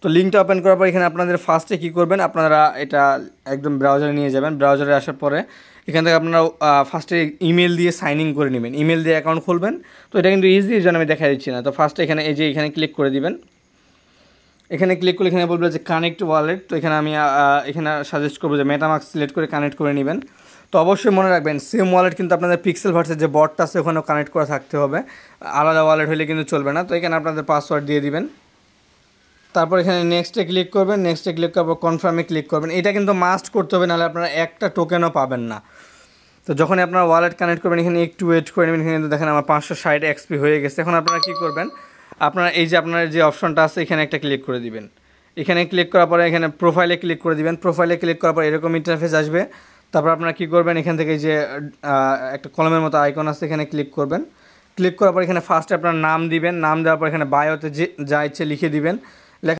তো লিঙ্কটা ওপেন করার পর এখানে আপনাদের ফার্স্টে কী করবেন, আপনারা এটা একদম ব্রাউজারে নিয়ে যাবেন। ব্রাউজারে আসার পরে এখান থেকে আপনারা ফার্স্টে ইমেল দিয়ে সাইন ইন করে নেবেন, ইমেল দিয়ে অ্যাকাউন্ট খুলবেন। তো এটা কিন্তু ইজি, এই জন্য আমি দেখা দিচ্ছি না। তো ফার্স্টে এখানে এই যে এখানে ক্লিক করে দিবেন। এখানে ক্লিক করলে এখানে বলবে যে কানেক্ট ওয়ালেট। তো এখানে আমি এখানে সাজেস্ট করবো যে মেটামাস্ক সিলেক্ট করে কানেক্ট করে নেবেন। তো অবশ্যই মনে রাখবেন সেম ওয়ালেট কিন্তু আপনাদের পিক্সেলভার্সের যে বটটা আছে ওখানেও কানেক্ট করা থাকতে হবে, আলাদা ওয়ালেট হলে কিন্তু চলবে না। তো এখানে আপনাদের পাসওয়ার্ড দিয়ে দিবেন। তারপর এখানে নেক্সটে ক্লিক করবেন, নেক্সটে ক্লিক করার পর কনফার্মে ক্লিক করবেন। এটা কিন্তু মাস্ট করতে হবে, নাহলে আপনারা একটা টোকেনও পাবেন না। তো যখনই আপনারা ওয়ালেট কানেক্ট করবেন এখানে একটু ওয়েট করে নেবেন। এখানে কিন্তু দেখেন আমার 560 এক্সপি হয়ে গেছে। এখন আপনারা কী করবেন, আপনারা এই যে আপনার যে অপশনটা আছে এখানে একটা ক্লিক করে দিবেন। এখানে ক্লিক করার পরে এখানে প্রোফাইলে ক্লিক করে দিবেন। প্রোফাইলে ক্লিক করার পর এরকম ইন্টারফেস আসবে। তারপর আপনারা কী করবেন, এখান থেকে যে একটা কলমের মতো আইকন আছে এখানে ক্লিক করবেন। ক্লিক করার পর এখানে ফার্স্টে আপনার নাম দিবেন, নাম দেওয়ার পর এখানে বায়োতে যে যা ইচ্ছে লিখে দিবেন।